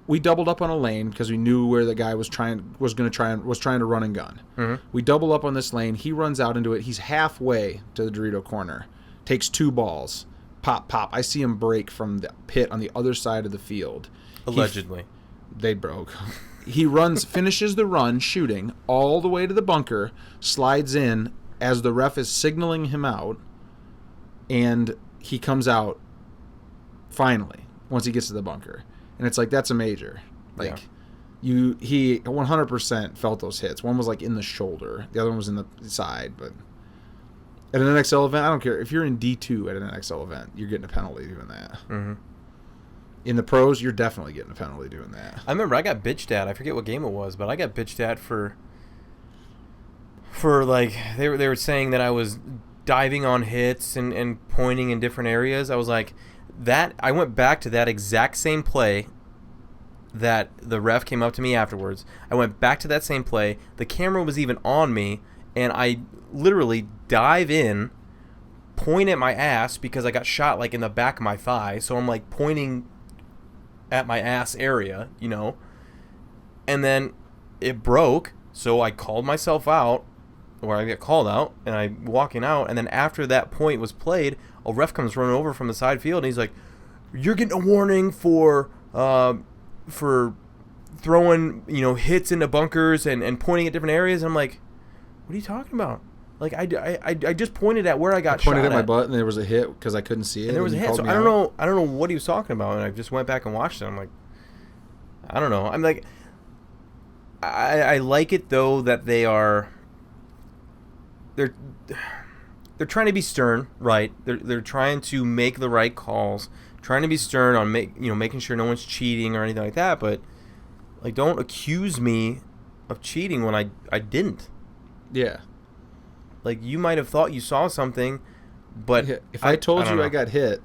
We doubled up on a lane because we knew where the guy was trying to run and gun. Mm-hmm. We double up on this lane. He runs out into it. He's halfway to the Dorito corner, takes 2 balls, pop, pop. I see him break from the pit on the other side of the field. Allegedly. They broke. He finishes the run, shooting all the way to the bunker, slides in as the ref is signaling him out, and he comes out finally once he gets to the bunker. And it's like, that's a major. Like, yeah. He 100% felt those hits. One was like in the shoulder, the other one was in the side. But at an NXL event, I don't care if you're in D2 at an NXL event, you're getting a penalty doing that. Mm-hmm. In the pros, you're definitely getting a penalty doing that. I remember I got bitched at. I forget what game it was, but I got bitched at for like they were saying that I was diving on hits and pointing in different areas. I was like, that I went back to that exact same play that the ref came up to me afterwards. I went back to that same play. The camera was even on me, and I literally dive in, point at my ass because I got shot like in the back of my thigh. So I'm like pointing at my ass area, you know, and then it broke, so I called myself out, or I get called out, and I'm walking out, and then after that point was played, a ref comes running over from the side field, and he's like, you're getting a warning for throwing, you know, hits into bunkers and pointing at different areas. And I'm like, what are you talking about? Like, I just pointed at where I got shot. Pointed at my butt, and there was a hit because I couldn't see it. And there was a hit. So I don't know what he was talking about, and I just went back and watched it. I'm like, I don't know. I'm like, I like it though that they're trying to be stern, right? They're trying to make the right calls, trying to be stern on making sure no one's cheating or anything like that. But like, don't accuse me of cheating when I didn't. Yeah. Like, you might have thought you saw something, but if I told you I got hit,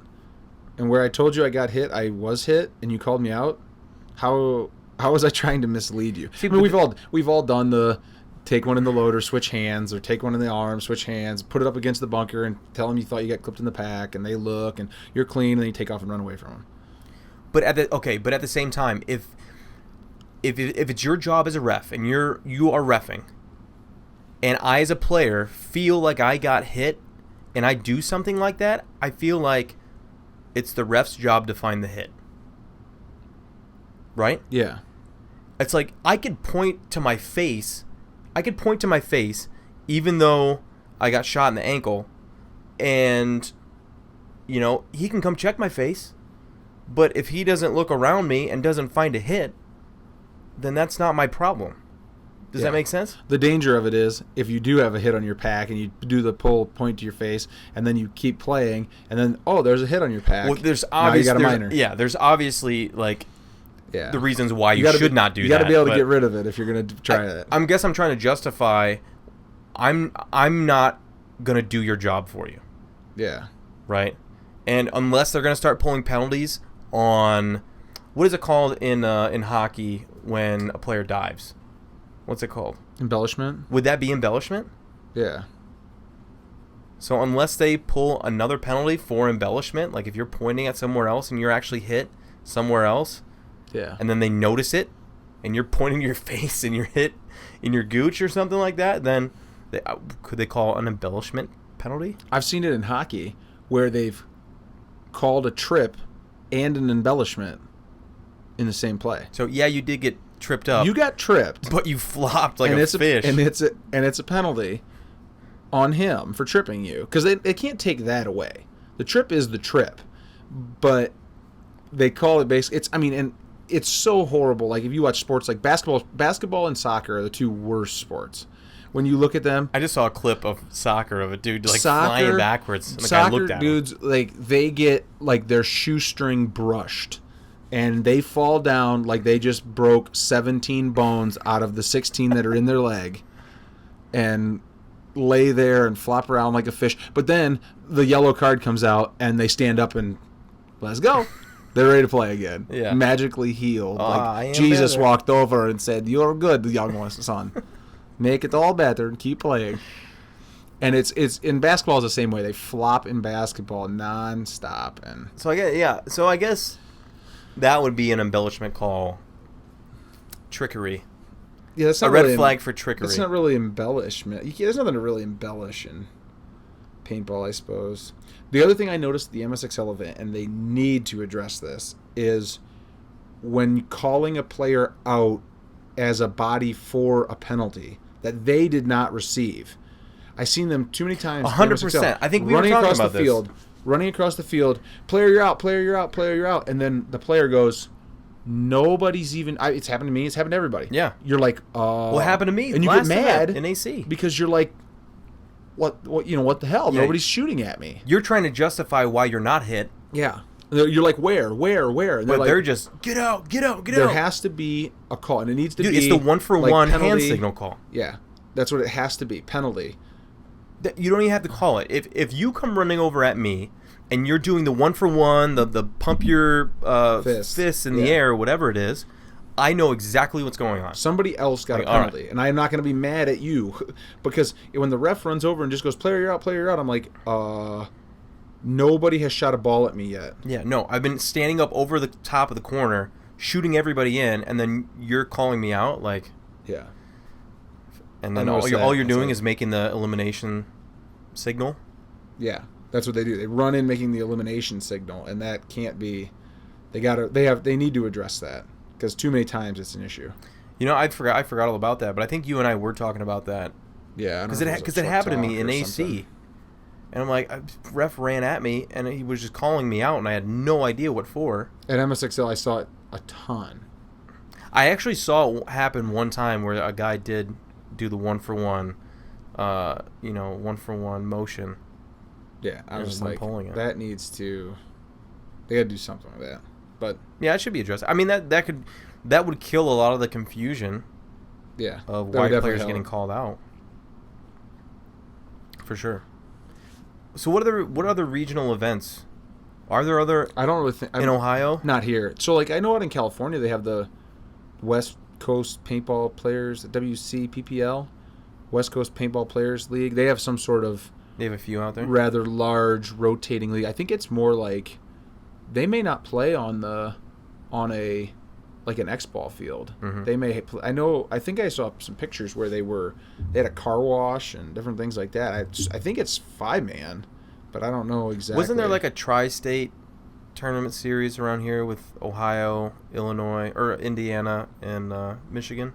and where I told you I got hit, I was hit, and you called me out, how was I trying to mislead you? See, I mean, we've all done the take one in the loader, switch hands, or take one in the arm, switch hands, put it up against the bunker, and tell them you thought you got clipped in the pack, and they look, and you're clean, and then you take off and run away from them. But at the same time, if it's your job as a ref and you are reffing, and I as a player feel like I got hit and I do something like that, I feel like it's the ref's job to find the hit. Right? Yeah. It's like I could point to my face even though I got shot in the ankle, and you know, he can come check my face, but if he doesn't look around me and doesn't find a hit, then that's not my problem. Does that make sense? The danger of it is if you do have a hit on your pack and you do the point to your face and then you keep playing and then, there's a hit on your pack. Well, there's obviously like the reasons why you should not do that. You got to be able to get rid of it if you're going to try it. I'm trying to justify I'm not going to do your job for you. Yeah. Right? And unless they're going to start pulling penalties on, what is it called in hockey when a player dives? What's it called? Embellishment. Would that be embellishment? Yeah. So unless they pull another penalty for embellishment, like if you're pointing at somewhere else and you're actually hit somewhere else, and then they notice it, and you're pointing to your face and you're hit in your gooch or something like that, then could they call an embellishment penalty? I've seen it in hockey where they've called a trip and an embellishment in the same play. So yeah, you did get tripped up. You got tripped, but you flopped like a fish. And it's a penalty on him for tripping you, because they can't take that away. The trip is the trip, but they call it and it's so horrible. Like if you watch sports like basketball and soccer are the two worst sports. When you look at them, I just saw a clip of soccer of a dude flying backwards. And the guy looked at dudes him. They get their shoestring brushed, and they fall down like they just broke 17 bones out of the 16 that are in their leg, and lay there and flop around like a fish. But then the yellow card comes out, and they stand up and let's go. They're ready to play again. Yeah. Magically healed. Jesus walked over and said, "You're good, young son. Make it all better and keep playing." And it's in basketball is the same way. They flop in basketball nonstop. And so I guess that would be an embellishment call. Trickery. Yeah, that's not a red flag for trickery. It's not really embellishment. There's nothing to really embellish in paintball, I suppose. The other thing I noticed at the MSXL event, and they need to address this, is when calling a player out as a body for a penalty that they did not receive. I've seen them too many times. 100%. I think we were talking about this. Running across the field, player, you're out, player, you're out, player, you're out. And then the player goes, nobody's even... it's happened to me. It's happened to everybody. Yeah. You're like, what happened to me? And you get mad in AC. because you're like, what the hell? Yeah. Nobody's shooting at me. You're trying to justify why you're not hit. Yeah. You're like, where? And but they're just, get out. There has to be a call, and it needs to be... Dude, it's the one-for-one hand signal call. Yeah. That's what it has to be. Penalty. You don't even have to call it. If you come running over at me and you're doing the one-for-one, the pump your fists in the air, whatever it is, I know exactly what's going on. Somebody else got a penalty, and I'm not going to be mad at you because when the ref runs over and just goes, player, you're out, I'm like, nobody has shot a ball at me yet. Yeah, no, I've been standing up over the top of the corner, shooting everybody in, and then you're calling me out, like... Yeah. And then all you're doing is making the elimination signal? Yeah, that's what they do. They run in making the elimination signal, and that can't be... They need to address that, because too many times it's an issue. You know, I forgot all about that, but I think you and I were talking about that. Yeah, because it happened to me in AC. And I'm like, ref ran at me, and he was just calling me out, and I had no idea what for. At MSXL, I saw it a ton. I actually saw it happen one time where a guy did do the one-for-one, one-for-one motion. Yeah, I was just like, that needs to... They got to do something with that. But yeah, it should be addressed. I mean, that would kill a lot of the confusion. Yeah, of why players getting called out. For sure. So what other regional events? Are there other? I don't really think in Ohio. Not here. So I know out in California they have the West Coast Paintball Players, WCPPL, West Coast Paintball Players League. They have some sort of. They have a few out there. Rather large rotating league. I think it's more like they may not play on a like an X-ball field. Mm-hmm. They may. I think I saw some pictures where they had a car wash and different things like that. I think it's 5-man, but I don't know exactly. Wasn't there like a tri-state tournament series around here with Ohio, Illinois, or Indiana and Michigan?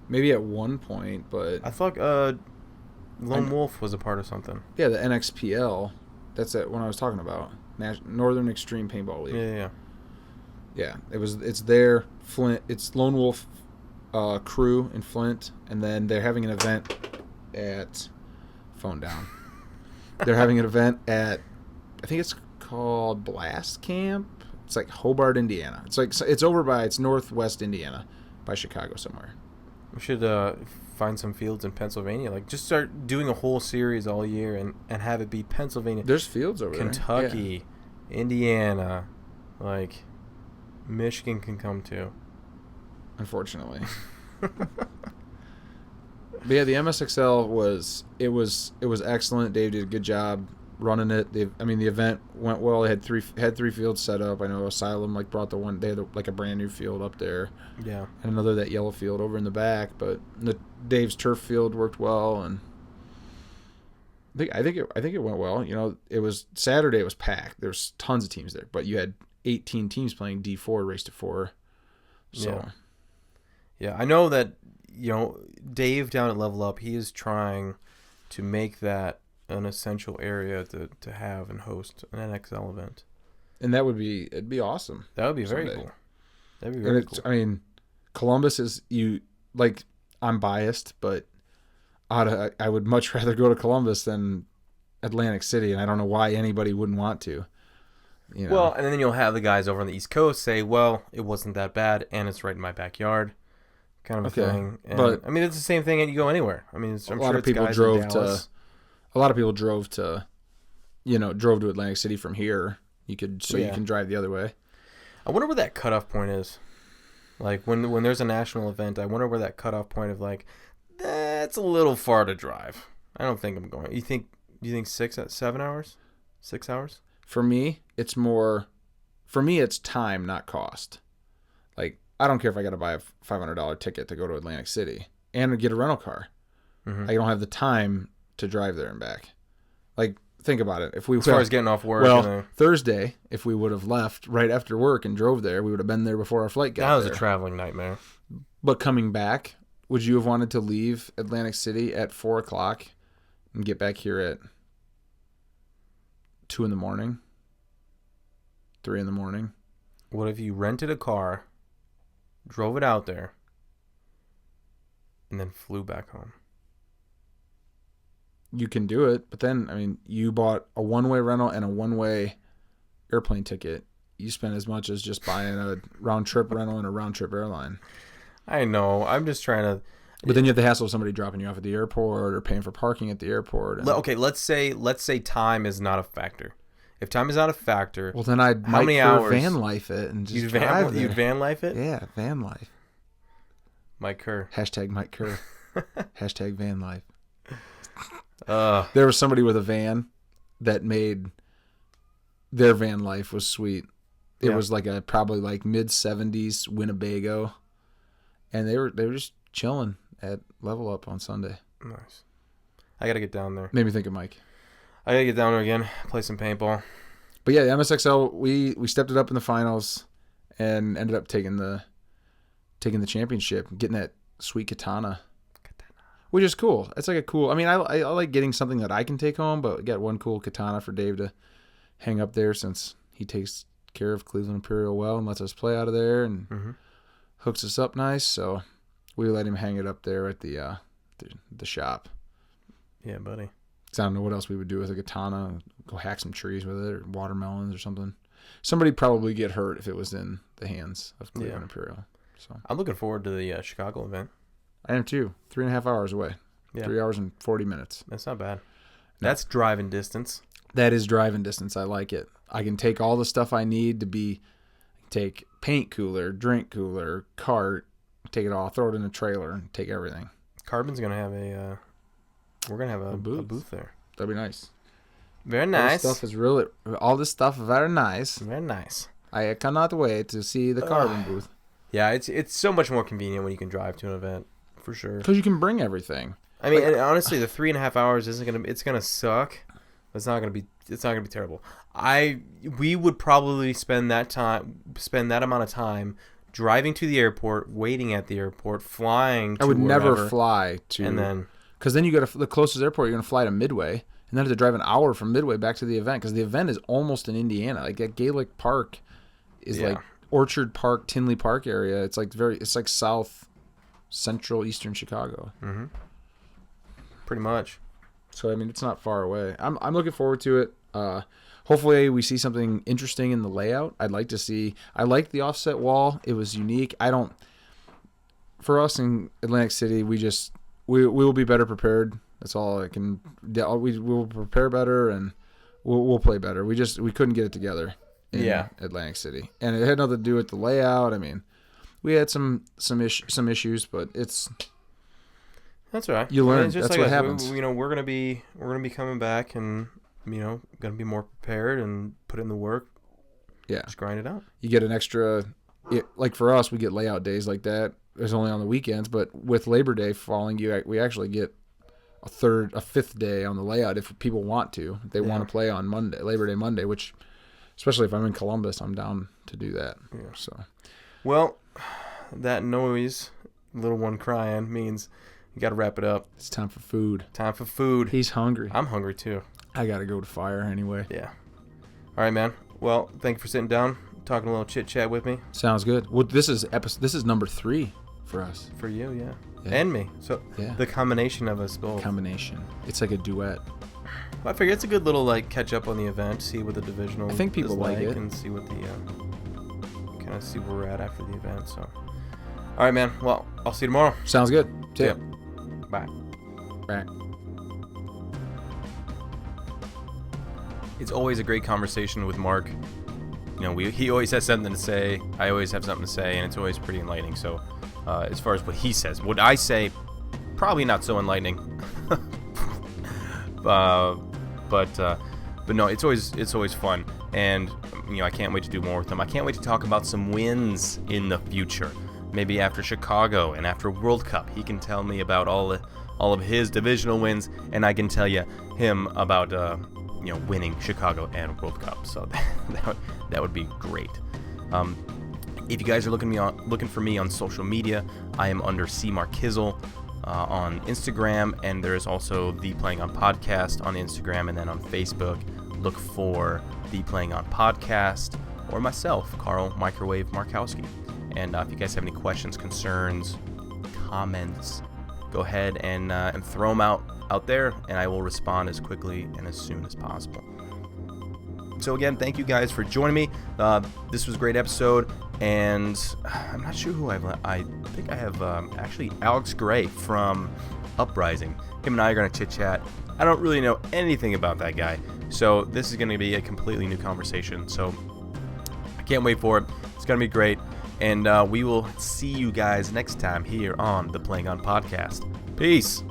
Maybe at one point, but I thought Lone Wolf was a part of something. Yeah, the NXPL. That's it. When I was talking about Northern Extreme Paintball League. Yeah. Yeah, it's there. Flint. It's Lone Wolf crew in Flint, and then they're having an event at phone down. They're having an event at, I think it's called Blast Camp. It's like Hobart, Indiana. It's northwest Indiana, by Chicago somewhere. We should find some fields in Pennsylvania. Like just start doing a whole series all year and have it be Pennsylvania. There's fields over Kentucky, there. Indiana, like. Michigan can come too. Unfortunately. But yeah, the MSXL was excellent. Dave did a good job running it. The event went well. They had three fields set up. I know Asylum brought the one. They had a brand new field up there. Yeah. And another that yellow field over in the back. But Dave's turf field worked well, and I think it went well. You know, it was Saturday. It was packed. There was tons of teams there, but you had 18 teams playing D4 race to 4. So yeah, I know that Dave down at Level Up, he is trying to make that an essential area to have and host an NXL event. And it'd be awesome. That would be very cool. That'd be very cool. I mean, Columbus is I'm biased, but I would much rather go to Columbus than Atlantic City, and I don't know why anybody wouldn't want to. Well, and then you'll have the guys over on the East Coast say, well, it wasn't that bad, and it's right in my backyard, kind of a thing. And, but I mean, it's the same thing and you go anywhere. I mean, a lot of people drove to Atlantic City from here. You can drive the other way. I wonder where that cutoff point is. Like when there's a national event, I wonder where that cutoff point of like, that's a little far to drive. I don't think I'm going. You think 7 hours? 6 hours? For me, it's time, not cost. Like, I don't care if I got to buy a $500 ticket to go to Atlantic City and get a rental car. Mm-hmm. I don't have the time to drive there and back. Like, think about it. As far as getting off work. Thursday, if we would have left right after work and drove there, we would have been there before our flight got there. That was a traveling nightmare. But coming back, would you have wanted to leave Atlantic City at 4 o'clock and get back here at 2 in the morning? 3 in the morning? What if you rented a car, drove it out there, and then flew back home? You can do it, but then, I mean, you bought a one-way rental and a one-way airplane ticket. You spent as much as just buying a round-trip rental and a round-trip airline. I know. I'm just trying to... But then you have the hassle of somebody dropping you off at the airport or paying for parking at the airport. Okay, let's say time is not a factor. If time is not a factor... Well, then I'd van life it and just drive there. You'd van life it? Yeah, van life. Mike Kerr. Hashtag Mike Kerr. Hashtag van life. There was somebody with a van that made their van life was sweet. It was like probably mid-70s Winnebago, and they were just chilling at Level Up on Sunday. Nice. I gotta get down there. Made me think of Mike. I gotta get down there again, play some paintball. But yeah, the MSXL, we stepped it up in the finals and ended up taking the championship, getting that sweet katana. Which is cool. It's like a cool... I mean, I like getting something that I can take home, but we got one cool katana for Dave to hang up there since he takes care of Cleveland Imperial well and lets us play out of there and hooks us up nice. So we let him hang it up there at the shop. Yeah, buddy. I don't know what else we would do with a katana. Go hack some trees with it or watermelons or something. Somebody'd probably get hurt if it was in the hands of Cleveland Imperial. So I'm looking forward to the Chicago event. I am too. 3.5 hours away. Yeah. 3 hours and 40 minutes. That's not bad. That's driving distance. That is driving distance. I like it. I can take all the stuff I need to take paint cooler, drink cooler, cart, take it all, throw it in a trailer, and take everything. Carbon's going to have we're going to have a booth there. That'd be nice. Very nice. All this stuff very nice. Very nice. I cannot wait to see the Carbon booth. Yeah, it's so much more convenient when you can drive to an event. For sure. Because you can bring everything. I mean, and honestly, the 3.5 hours it's gonna suck. It's not gonna be terrible. We would probably spend that amount of time driving to the airport, waiting at the airport, flying to I would wherever, never fly to... And then... Because then you go to the closest airport, you're going to fly to Midway, and then have to drive an hour from Midway back to the event, because the event is almost in Indiana. Like, that Gaelic Park is like Orchard Park, Tinley Park area. It's like south... central eastern Chicago. Mm-hmm. Pretty much. So I mean, it's not far away. I'm looking forward to it. Hopefully we see something interesting in the layout. I like the offset wall. It was unique. For us in Atlantic City, we will be better prepared. That's all I can. We will prepare better and we'll play better. We couldn't get it together in Atlantic City, and it had nothing to do with the layout. I mean, we had some issues, but that's right. You learn. That's what happens. We're gonna be coming back, and gonna be more prepared and put in the work. Yeah, just grind it out. You get an extra. Like for us, we get layout days like that. It's only on the weekends, but with Labor Day falling, we actually get a fifth day on the layout if people want to. If they want to play on Monday, Labor Day Monday, which especially if I'm in Columbus, I'm down to do that. Yeah. So, well, that noise, little one crying, means you got to wrap it up. it's time for food. Time for food. He's hungry. I'm hungry too. I got to go to fire anyway. Yeah. All right, man. Well, thank you for sitting down, talking a little chit chat with me. Sounds good. Well, this is number 3 for us. For you, yeah. Yeah. And me. So the combination of us both. Combination. It's like a duet. I figure it's a good little like catch up on the event, see what the divisional. I think people is like it, and see what the kind of see where we're at after the event. So, all right, man. Well, I'll see you tomorrow. Sounds good. See ya. Bye. Bye. It's always a great conversation with Mark. You know, he always has something to say. I always have something to say, and it's always pretty enlightening. So, as far as what he says, what I say, probably not so enlightening. But no, it's always fun, and you know, I can't wait to do more with him. I can't wait to talk about some wins in the future. Maybe after Chicago and after World Cup, he can tell me about all of his divisional wins, and I can tell him about winning Chicago and World Cup. So that would be great. If you guys are looking for me on social media, I am under C. Mark Kizzle on Instagram, and there is also the Playing On Podcast on Instagram, and then on Facebook, look for the Playing On Podcast or myself, Carl Microwave Markowski. And if you guys have any questions, concerns, comments, go ahead and throw them out there, and I will respond as quickly and as soon as possible. So again, thank you guys for joining me. This was a great episode, and I'm not sure who I think I have actually Alex Gray from Uprising. Him and I are going to chit-chat. I don't really know anything about that guy, so this is going to be a completely new conversation. So I can't wait for it. It's going to be great, and we will see you guys next time here on the Playing On Podcast. Peace.